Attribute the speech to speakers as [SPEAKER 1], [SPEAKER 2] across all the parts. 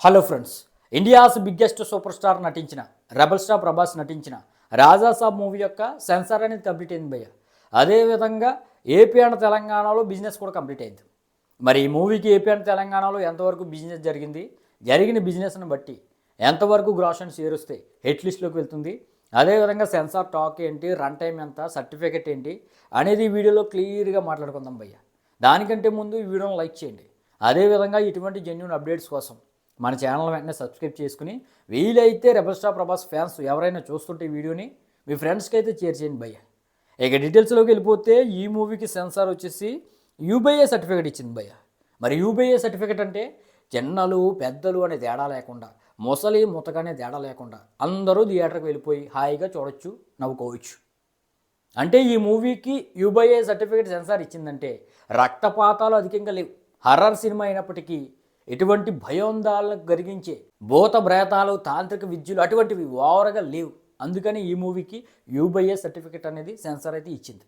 [SPEAKER 1] Hello friends, India's biggest super star నటించిన rebel star Prabhas నటించిన Raja Saab movie యొక్క సెన్సార్ అనేది కంప్లీట్ అయింది భయ్య. అదేవిధంగా ఏపీ అండ్ తెలంగాణలో బిజినెస్ కూడా కంప్లీట్ అయింది. మరి ఈ మూవీకి ఏపీ అండ్ తెలంగాణలో ఎంతవరకు బిజినెస్ జరిగింది, జరిగిన బిజినెస్ని బట్టి ఎంతవరకు గ్రాస్ అండ్ షేర్ వస్తే హిట్ లిస్ట్లోకి వెళ్తుంది, అదేవిధంగా సెన్సార్ టాక్ ఏంటి, రన్ టైం ఎంత, సర్టిఫికెట్ ఏంటి అనేది ఈ వీడియోలో క్లియర్గా మాట్లాడుకుందాం భయ్య. దానికంటే ముందు ఈ వీడియోని లైక్ చేయండి. అదేవిధంగా ఇటువంటి జెన్యూన్ అప్డేట్స్ కోసం మన ఛానల్ వెంటనే సబ్స్క్రైబ్ చేసుకుని వీలైతే రెబల్ స్టార్ ప్రభాస్ ఫ్యాన్స్ ఎవరైనా చూస్తుంటే ఈ వీడియోని మీ ఫ్రెండ్స్కి అయితే షేర్ చేయండి భయ్య. ఇక డీటెయిల్స్లోకి వెళ్ళిపోతే ఈ మూవీకి సెన్సార్ వచ్చేసి యూబీఏ సర్టిఫికేట్ ఇచ్చింది భయ్య. మరి యూబీఏ సర్టిఫికేట్ అంటే చిన్నలు పెద్దలు అనే తేడా లేకుండా, ముసలి ముతకనే తేడా లేకుండా అందరూ థియేటర్కి వెళ్ళిపోయి హాయిగా చూడొచ్చు, నవ్వుకోవచ్చు. అంటే ఈ మూవీకి యూబీఏ సర్టిఫికేట్ సెన్సార్ ఇచ్చిందంటే రక్తపాతాలు అధికంగా లేవు. హర్రర్ సినిమా అయినప్పటికీ ఎటువంటి భయోందాలను కలిగించే భూత ప్రేతాలు, తాంత్రిక విద్యలు అటువంటివి ఓవర్గా లేవు. అందుకని ఈ మూవీకి యూబీఏ సర్టిఫికేట్ అనేది సెన్సార్ అయితే ఇచ్చింది.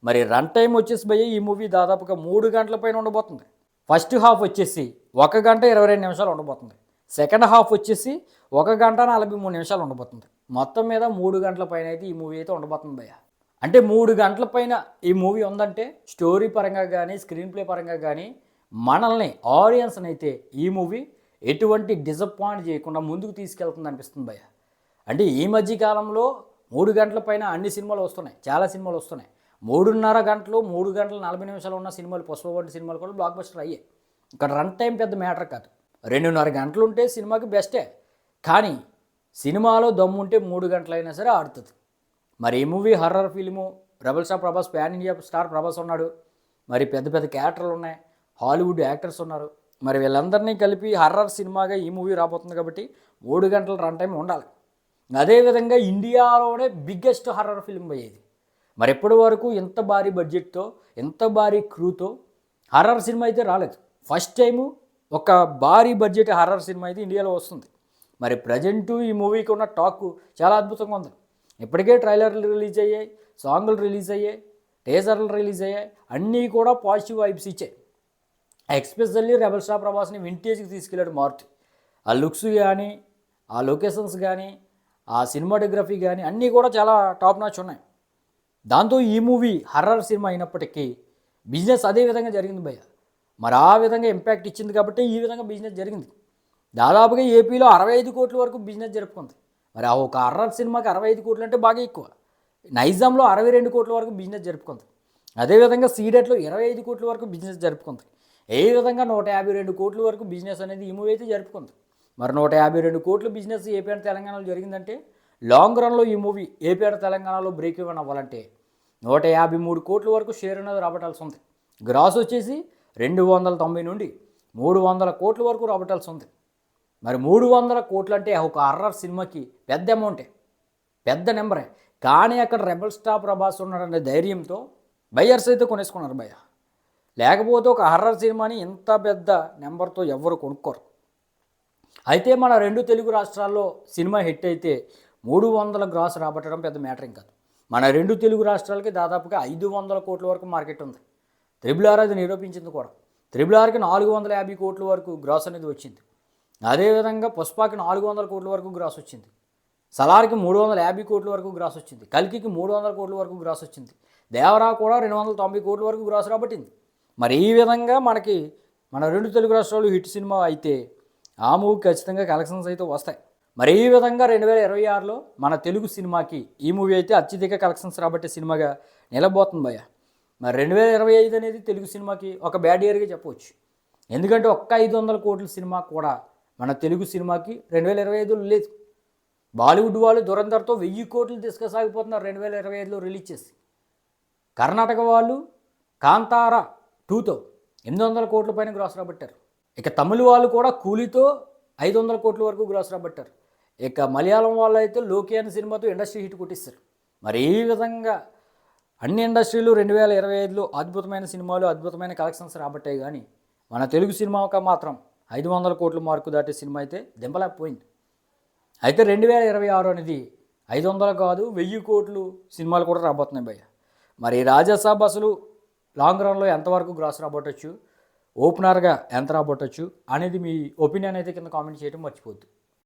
[SPEAKER 1] మరి రన్ టైం వచ్చేసి భయ్య ఈ మూవీ దాదాపుగా 3 గంటల పైన ఉండబోతుంది. ఫస్ట్ హాఫ్ వచ్చేసి 1 గంట 22 నిమిషాలు ఉండబోతుంది. సెకండ్ హాఫ్ వచ్చేసి 1 గంట 43 నిమిషాలు ఉండబోతుంది. మొత్తం మీద 3 గంటల పైన అయితే ఈ మూవీ అయితే ఉండబోతుంది భయ్య. అంటే 3 గంటల పైన ఈ మూవీ ఉందంటే స్టోరీ పరంగా కానీ, స్క్రీన్ ప్లే పరంగా కానీ మనల్ని ఆడియన్స్ని అయితే ఈ మూవీ ఎటువంటి డిసప్పాయింట్ చేయకుండా ముందుకు తీసుకెళ్తుంది అనిపిస్తుంది భయ్య. అంటే ఈ మధ్యకాలంలో 3 గంటల పైన అన్ని సినిమాలు వస్తున్నాయి, చాలా సినిమాలు వస్తున్నాయి. 3:30 గంటలు, 3 గంటల 40 నిమిషాలు ఉన్న సినిమాలు, పుష్ప వంటి సినిమాలు కూడా బ్లాక్ బస్టర్ అయ్యాయి. ఇక్కడ రన్ టైం పెద్ద మ్యాటర్ కాదు. 2:30 గంటలు ఉంటే సినిమాకి బెస్టే, కానీ సినిమాలో దమ్ము ఉంటే 3 గంటలైనా సరే ఆడుతుంది. మరి ఈ movie horror film, rebel star Prabhas, pan India star Prabhas ఉన్నాడు. మరి పెద్ద పెద్ద క్యారెక్టర్లు ఉన్నాయి, హాలీవుడ్ యాక్టర్స్ ఉన్నారు. మరి వీళ్ళందరినీ కలిపి హర్రర్ సినిమాగా ఈ మూవీ రాబోతుంది కాబట్టి 3 గంటల రన్ టైం ఉండాలి. అదేవిధంగా ఇండియాలోనే బిగ్గెస్ట్ హర్రర్ ఫిల్మ్ అయ్యేది. మరి ఎప్పటి వరకు ఎంత భారీ బడ్జెట్తో, ఎంత భారీ క్రూతో హర్రర్ సినిమా అయితే రాలేదు. ఫస్ట్ టైము ఒక భారీ బడ్జెట్ హర్రర్ సినిమా అయితే ఇండియాలో వస్తుంది. మరి ప్రజెంటు ఈ మూవీకి ఉన్న టాక్ చాలా అద్భుతంగా ఉంది. ఇప్పటికే ట్రైలర్లు రిలీజ్ అయ్యాయి, సాంగులు రిలీజ్ అయ్యాయి, టీజర్లు రిలీజ్ అయ్యాయి. అన్నీ కూడా పాజిటివ్ వైబ్స్ ఇచ్చాయి. ఎక్స్పెషల్లీ రెబల్ స్టార్ ప్రభాస్ని వింటేజ్కి తీసుకెళ్ళాడు మారుతి. ఆ లుక్స్ కానీ, ఆ లొకేషన్స్ కానీ, ఆ సినిమాటోగ్రఫీ కానీ అన్నీ కూడా చాలా టాప్ నాచ్ ఉన్నాయి. దాంతో ఈ మూవీ హర్రర్ సినిమా అయినప్పటికీ బిజినెస్ అదే విధంగా జరిగింది భయ్య. మరి ఆ విధంగా ఇంపాక్ట్ ఇచ్చింది కాబట్టి ఈ విధంగా బిజినెస్ జరిగింది. దాదాపుగా ఏపీలో 65 కోట్ల వరకు బిజినెస్ జరుపుకుంది. మరి ఆ ఒక హర్రర్ సినిమాకి 65 కోట్లు అంటే బాగా ఎక్కువ. నైజాంలో 62 కోట్ల వరకు బిజినెస్ జరుపుకుంది. అదేవిధంగా సీడెట్లో 25 కోట్ల వరకు బిజినెస్ జరుపుకుంది. ఏ విధంగా 152 కోట్ల వరకు బిజినెస్ అనేది ఈ మూవీ అయితే జరుపుకుంది. మరి 152 కోట్ల బిజినెస్ ఏపీ అండ్ తెలంగాణలో జరిగిందంటే లాంగ్ రన్లో ఈ మూవీ ఏపీ అండ్ తెలంగాణలో బ్రేక్ ఈవెన్ అవ్వాలంటే 153 కోట్ల వరకు షేర్ అనేది రాబట్టాల్సి ఉంది. గ్రాస్ వచ్చేసి 290 నుండి 300 కోట్ల వరకు రాబట్టాల్సి ఉంది. మరి 300 కోట్లు అంటే ఒక హర్రర్ సినిమాకి పెద్ద అమౌంటే, పెద్ద నెంబరే. కానీ అక్కడ రెబల్ స్టార్ ప్రభాస్ ఉన్నాడనే ధైర్యంతో బయ్యర్స్ అయితే కొనేసుకున్నారు భయ్య. లేకపోతే ఒక హర్రర్ సినిమాని ఇంత పెద్ద నెంబర్తో ఎవరు కొనుక్కోరు. అయితే మన 2 తెలుగు రాష్ట్రాల్లో సినిమా హిట్ అయితే 300 గ్రాస్ రాబట్టడం పెద్ద మ్యాటర్ కాదు. మన 2 తెలుగు రాష్ట్రాలకి దాదాపుగా 500 కోట్ల వరకు మార్కెట్ ఉంది. RRR అది నిరూపించింది కూడా. RRRకి 450 కోట్ల వరకు గ్రాస్ అనేది వచ్చింది. అదేవిధంగా పుష్పకి 400 కోట్ల వరకు గ్రాస్ వచ్చింది. సలార్కి 350 కోట్ల వరకు గ్రాస్ వచ్చింది. కల్కికి 300 కోట్ల వరకు గ్రాస్ వచ్చింది. దేవరా కూడా 290 కోట్ల వరకు గ్రాస్ రాబట్టింది. మరి ఈ విధంగా మనకి మన 2 తెలుగు రాష్ట్రాలు హిట్ సినిమా అయితే ఆ మూవీ ఖచ్చితంగా కలెక్షన్స్ అయితే వస్తాయి. మరి ఈ విధంగా 2026లో మన తెలుగు సినిమాకి ఈ మూవీ అయితే అత్యధిక కలెక్షన్స్ రాబట్టే సినిమాగా నిలబోతుంది భయ్య. మరి 2025 అనేది తెలుగు సినిమాకి ఒక బ్యాడ్ ఇయర్గా చెప్పవచ్చు. ఎందుకంటే ఒక్క 500 కోట్ల సినిమా కూడా మన తెలుగు సినిమాకి 2025లో లేదు. బాలీవుడ్ వాళ్ళు దురంధర్తో 1000 కోట్లు తీసుకుసాగిపోతున్నారు 2025లో రిలీజ్ చేసి. కర్ణాటక వాళ్ళు కాంతారా 2తో 800 కోట్ల పైన గ్రాస్ రాబట్టారు. ఇక తమిళ వాళ్ళు కూడా కూలీతో 500 కోట్ల వరకు గ్రాస్ రాబట్టారు. ఇక మలయాళం వాళ్ళు అయితే లోకి అనే సినిమాతో ఇండస్ట్రీ హిట్ కొట్టిస్తారు. మరి ఈ విధంగా అన్ని ఇండస్ట్రీలు 2025లో అద్భుతమైన సినిమాలు, అద్భుతమైన కలెక్షన్స్ రాబట్టాయి. కానీ మన తెలుగు సినిమాకి మాత్రం 500 కోట్ల మార్కు దాటే సినిమా అయితే దింపలేకపోయింది. అయితే 2026 అనేది 500 కాదు 1000 కోట్లు సినిమాలు కూడా రాబోతున్నాయి భయ్య. మరి రాజాసాబ్ అసలు లాంగ్ రన్లో ఎంతవరకు గ్రాస్ రాబట్టచ్చు, ఓపెనర్గా ఎంత రాబట్టచ్చు అనేది మీ ఒపీనియన్ అయితే కింద కామెంట్ చేయడం మర్చిపోద్దు.